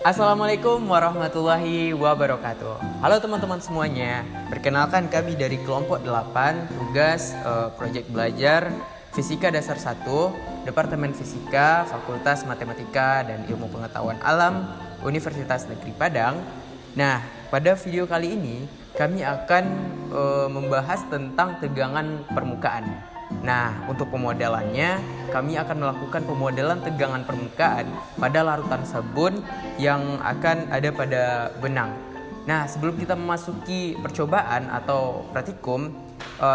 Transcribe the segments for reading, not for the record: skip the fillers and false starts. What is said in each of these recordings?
Assalamualaikum warahmatullahi wabarakatuh. Halo teman-teman semuanya. Perkenalkan kami dari kelompok 8 tugas proyek belajar Fisika Dasar 1, Departemen Fisika, Fakultas Matematika dan Ilmu Pengetahuan Alam, Universitas Negeri Padang. Nah, pada video kali ini kami akan membahas tentang tegangan permukaan. Nah, untuk pemodelannya, kami akan melakukan pemodelan tegangan permukaan pada larutan sabun yang akan ada pada benang. Nah, sebelum kita memasuki percobaan atau praktikum,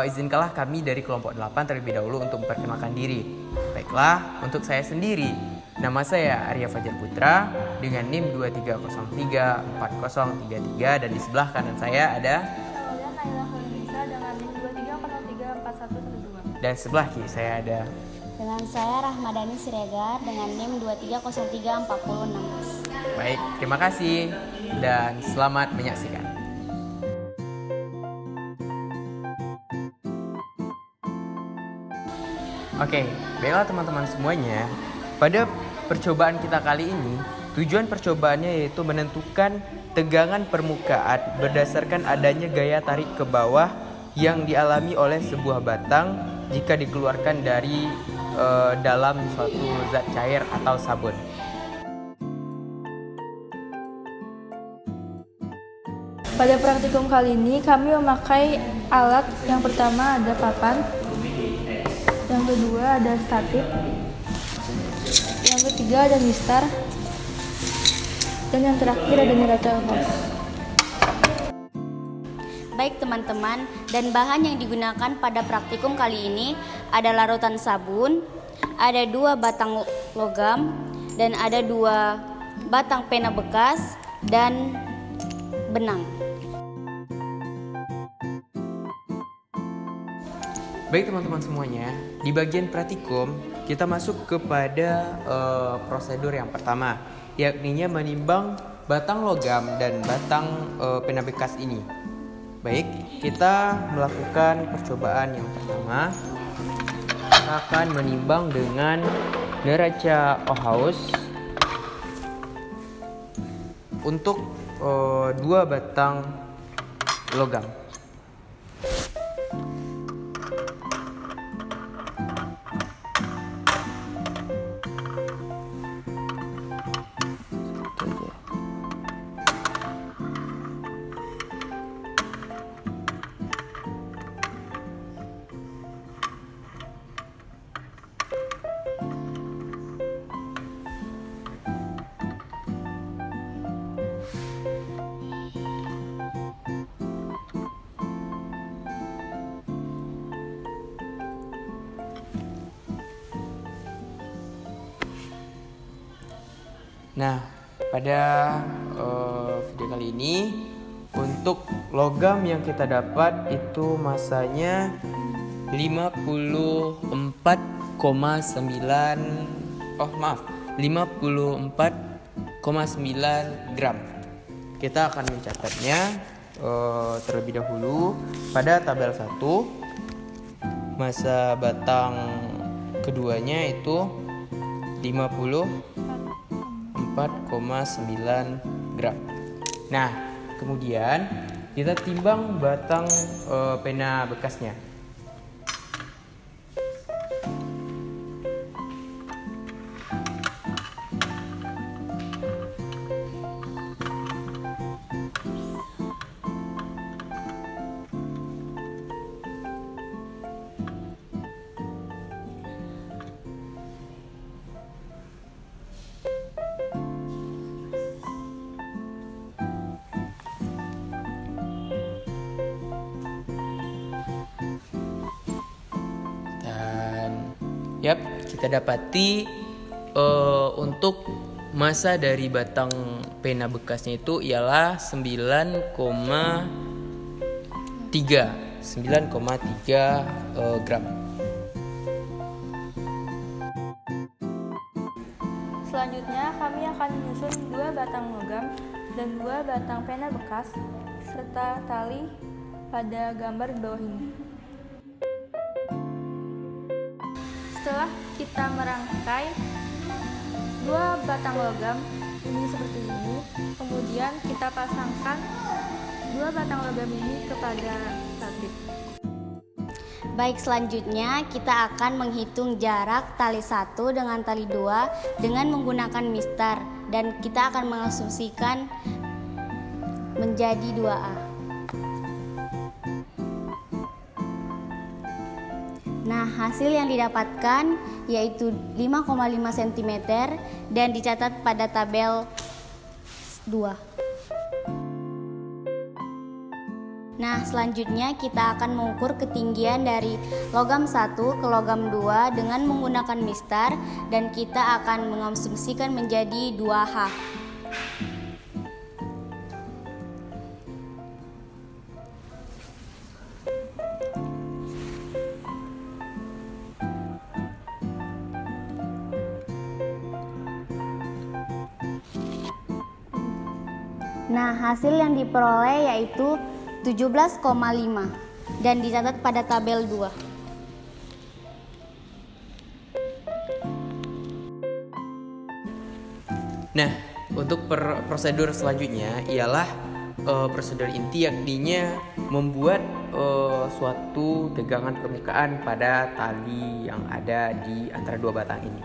izinkanlah kami dari kelompok 8 terlebih dahulu untuk memperkenalkan diri. Baiklah, untuk saya sendiri, nama saya Arya Fajar Putra dengan NIM 23034033 dan di sebelah kanan saya ada Naila Khairunnisa dengan NIM 23034112. dan sebelah kiri saya ada. Dengan saya Rahmadani Siregar dengan NIM 23034016. Baik, terima kasih dan selamat menyaksikan. Oke, baiklah teman-teman semuanya. Pada percobaan kita kali ini, tujuan percobaannya yaitu menentukan tegangan permukaan berdasarkan adanya gaya tarik ke bawah yang dialami oleh sebuah batang jika dikeluarkan dari dalam suatu zat cair atau sabun. Pada praktikum kali ini kami memakai alat yang pertama ada papan, yang kedua ada statif, yang ketiga ada mistar, dan yang terakhir ada neraca hose. Baik teman-teman, dan bahan yang digunakan pada praktikum kali ini ada larutan sabun, ada 2 batang logam, dan ada 2 batang pena bekas, dan benang. Baik teman-teman semuanya, di bagian praktikum kita masuk kepada prosedur yang pertama, yakni menimbang batang logam dan batang pena bekas ini. Baik, kita melakukan percobaan yang pertama. Kita akan menimbang dengan neraca Ohaus untuk 2 batang logam. Nah, pada video kali ini untuk logam yang kita dapat itu masanya 54,9 gram. Kita akan mencatatnya terlebih dahulu pada tabel 1. Massa batang keduanya itu 54,9 gram. Nah, kemudian kita timbang batang pena bekasnya. Yap, kita dapati untuk massa dari batang pena bekasnya itu ialah 9,3 gram. Selanjutnya kami akan menyusun 2 batang logam dan 2 batang pena bekas serta tali pada gambar di bawah ini. Setelah kita merangkai 2 batang logam ini seperti ini. Kemudian kita pasangkan dua batang logam ini kepada statip. Baik, selanjutnya kita akan menghitung jarak tali 1 dengan tali 2 dengan menggunakan mistar, dan kita akan mengasumsikan menjadi 2A. Nah, hasil yang didapatkan yaitu 5,5 cm dan dicatat pada tabel 2. Nah, selanjutnya kita akan mengukur ketinggian dari logam 1 ke logam 2 dengan menggunakan mistar, dan kita akan mengasumsikan menjadi 2H. Nah, hasil yang diperoleh yaitu 17,5 dan dicatat pada tabel 2. Nah, untuk prosedur selanjutnya ialah prosedur inti, yakninya membuat suatu tegangan permukaan pada tali yang ada di antara dua batang ini.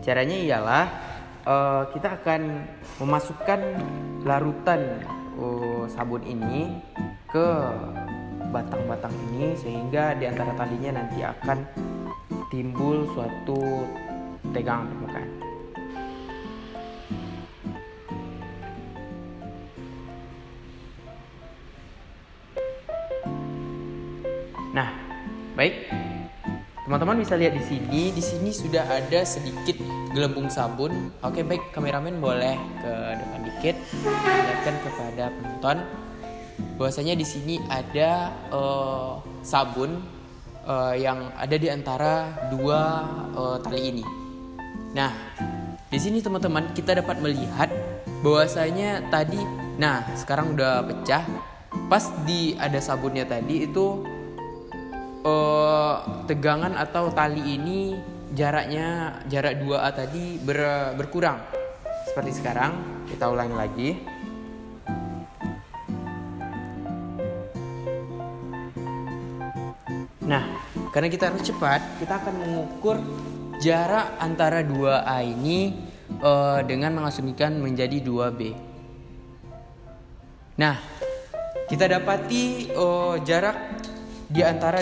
Caranya ialah kita akan memasukkan larutan sabun ini ke batang-batang ini, sehingga di antara talinya nanti akan timbul suatu tegangan permukaan. Nah, baik. Teman-teman bisa lihat di sini. Di sini sudah ada sedikit gelembung sabun. Oke, baik. Kameramen boleh ke depan dikit, lihatkan kepada penonton bahwasanya di sini ada sabun yang ada di antara dua tali ini. Nah, di sini teman-teman kita dapat melihat bahwasanya tadi, nah sekarang udah pecah. Pas ada sabunnya tadi itu tegangan atau tali ini jarak 2A tadi berkurang. Seperti sekarang, kita ulangi lagi. Nah, karena kita harus cepat, kita akan mengukur jarak antara 2A ini dengan mengasumsikan menjadi 2B. Nah, kita dapati jarak di antara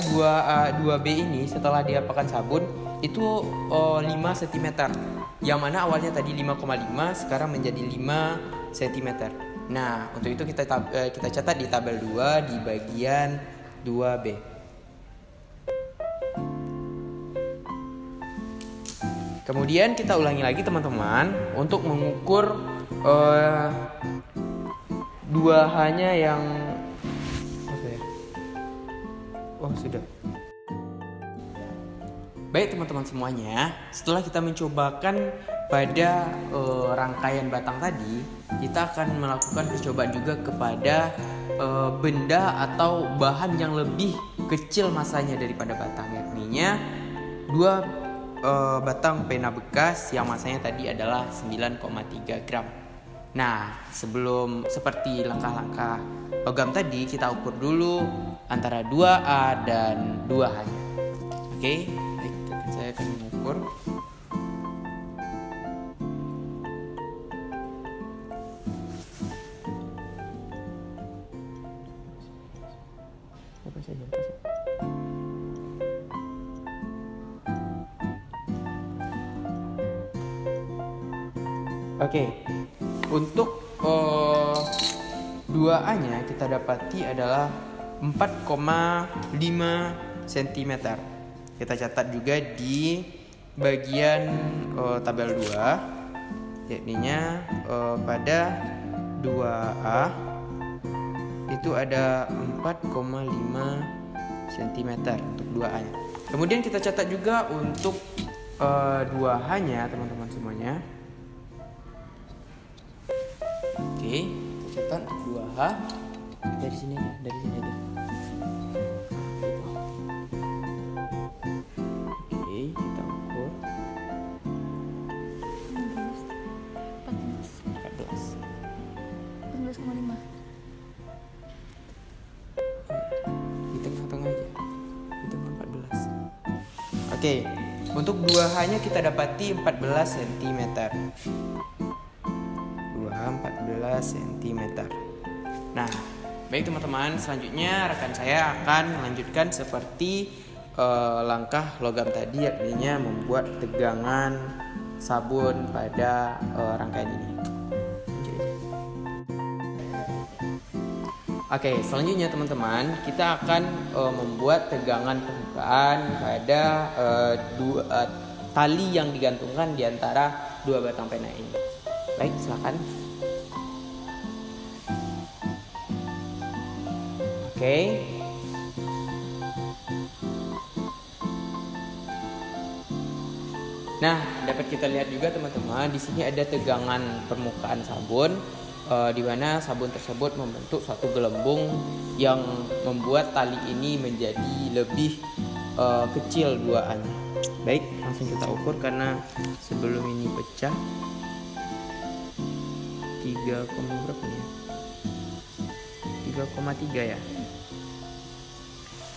2B ini setelah diapakan sabun itu 5 cm. Yang mana awalnya tadi 5,5, sekarang menjadi 5 cm. Nah, untuk itu kita catat di tabel 2 di bagian 2B. Kemudian kita ulangi lagi teman-teman untuk mengukur 2H-nya yang sudah. Baik teman-teman semuanya, setelah kita mencobakan pada rangkaian batang tadi, kita akan melakukan percobaan juga kepada benda atau bahan yang lebih kecil masanya daripada batang, yakninya 2 batang pena bekas yang masanya tadi adalah 9,3 gram. Nah, sebelum seperti langkah-langkah logam tadi, kita ukur dulu antara 2A dan 2H-nya. Oke, baik, saya akan mengukur. Oke, untuk 2A-nya kita dapati adalah 4,5 cm. Kita catat juga di bagian tabel 2, yakninya pada 2A itu ada 4,5 cm untuk 2A-nya. Kemudian kita catat juga untuk 2H-nya teman-teman semuanya. Oke, kita catat untuk 2H dari sini aja. Oke, kita ukur 14. Oke, untuk 2H-nya kita dapati 14 cm. 2H 14 cm. Nah, baik teman-teman, selanjutnya rekan saya akan melanjutkan seperti langkah logam tadi, artinya membuat tegangan sabun pada rangkaian ini. Oke, selanjutnya teman-teman, kita akan membuat tegangan permukaan pada tali yang digantungkan di antara dua batang pena ini. Baik, silakan. Oke. Nah, dapat kita lihat juga teman-teman, di sini ada tegangan permukaan sabun, di mana sabun tersebut membentuk suatu gelembung yang membuat tali ini menjadi lebih kecil 2A-nya. Baik, langsung kita ukur karena sebelum ini pecah 3, berapa ya? 3,3 ya.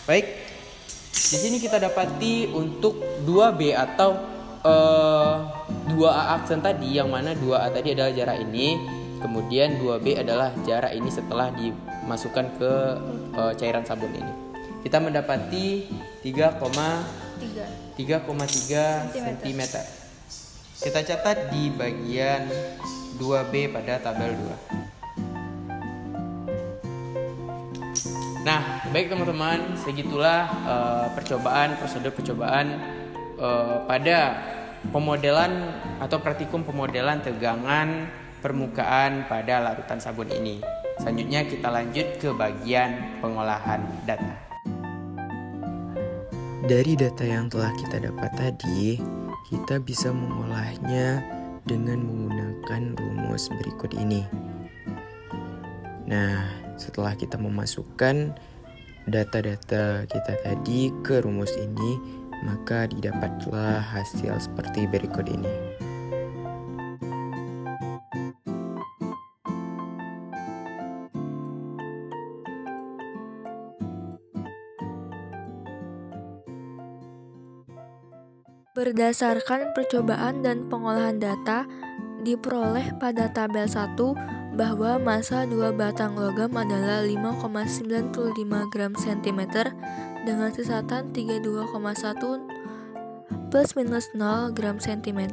Baik, di sini kita dapati untuk 2B atau 2A aksen tadi, yang mana 2A tadi adalah jarak ini, kemudian 2B adalah jarak ini setelah dimasukkan ke cairan sabun ini. Kita mendapati 3,3 cm. Kita catat di bagian 2B pada tabel 2. Nah, baik teman-teman, segitulah prosedur percobaan pada pemodelan atau praktikum pemodelan tegangan permukaan pada larutan sabun ini. Selanjutnya kita lanjut ke bagian pengolahan data. Dari data yang telah kita dapat tadi, kita bisa mengolahnya dengan menggunakan rumus berikut ini. Nah, setelah kita memasukkan data-data kita tadi ke rumus ini, maka didapatlah hasil seperti berikut ini. Berdasarkan percobaan dan pengolahan data, diperoleh pada tabel 1 bahwa massa 2 batang logam adalah 5,95 gram cm dengan sesatan 32,1 plus minus 0 gram cm,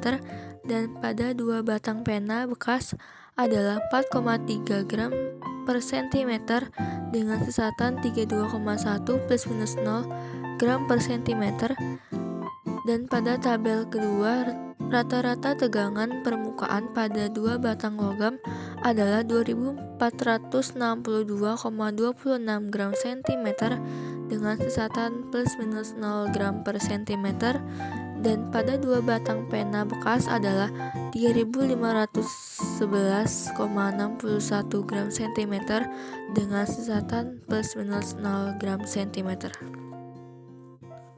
dan pada 2 batang pena bekas adalah 4,3 gram per cm dengan sesatan 32,1 plus minus 0 gram per cm, dan pada tabel kedua rata-rata tegangan permukaan pada 2 batang logam adalah 2462,26 gram cm dengan sesatan plus minus 0 gram per cm, dan pada 2 batang pena bekas adalah 3511,61 gram cm dengan sesatan plus minus 0 gram cm.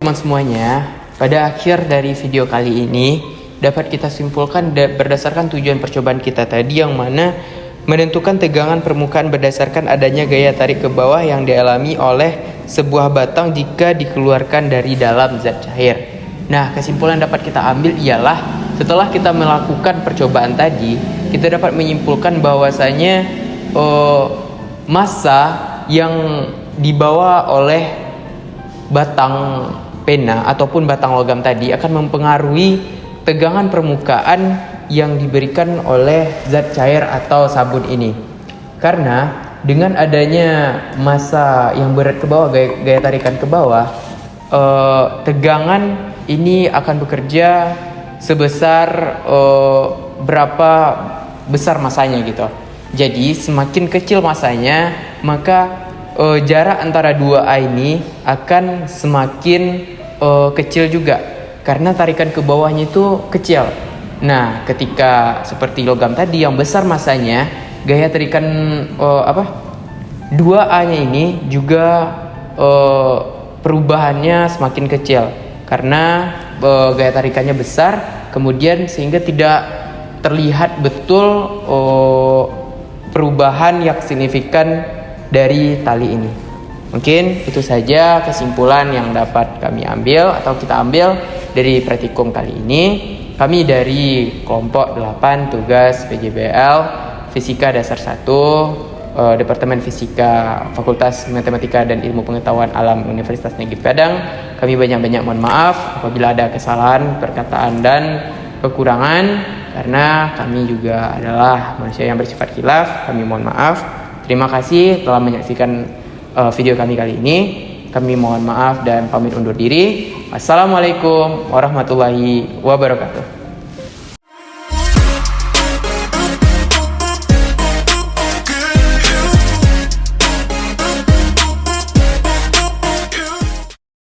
Teman semuanya, pada akhir dari video kali ini dapat kita simpulkan berdasarkan tujuan percobaan kita tadi, yang mana menentukan tegangan permukaan berdasarkan adanya gaya tarik ke bawah yang dialami oleh sebuah batang jika dikeluarkan dari dalam zat cair. Nah, kesimpulan dapat kita ambil ialah setelah kita melakukan percobaan tadi, kita dapat menyimpulkan bahwasanya massa yang dibawa oleh batang pena ataupun batang logam tadi akan mempengaruhi tegangan permukaan yang diberikan oleh zat cair atau sabun ini. Karena dengan adanya massa yang berat ke bawah, gaya tarikan ke bawah, tegangan ini akan bekerja sebesar berapa besar massanya gitu. Jadi semakin kecil massanya, maka jarak antara 2A ini akan semakin kecil juga, karena tarikan ke bawahnya itu kecil. Nah, ketika seperti logam tadi yang besar massanya, gaya tarikan 2A-nya ini juga perubahannya semakin kecil karena gaya tarikannya besar, kemudian sehingga tidak terlihat betul perubahan yang signifikan dari tali ini. Mungkin itu saja kesimpulan yang dapat kami ambil atau kita ambil dari praktikum kali ini. Kami dari kelompok 8 tugas PJBL Fisika Dasar 1 Departemen Fisika Fakultas Matematika dan Ilmu Pengetahuan Alam Universitas Negeri Padang. Kami banyak-banyak mohon maaf apabila ada kesalahan, perkataan dan kekurangan, karena kami juga adalah manusia yang bersifat khilaf. Kami mohon maaf. Terima kasih telah menyaksikan video kami kali ini. Kami mohon maaf dan pamit undur diri. Assalamualaikum warahmatullahi wabarakatuh.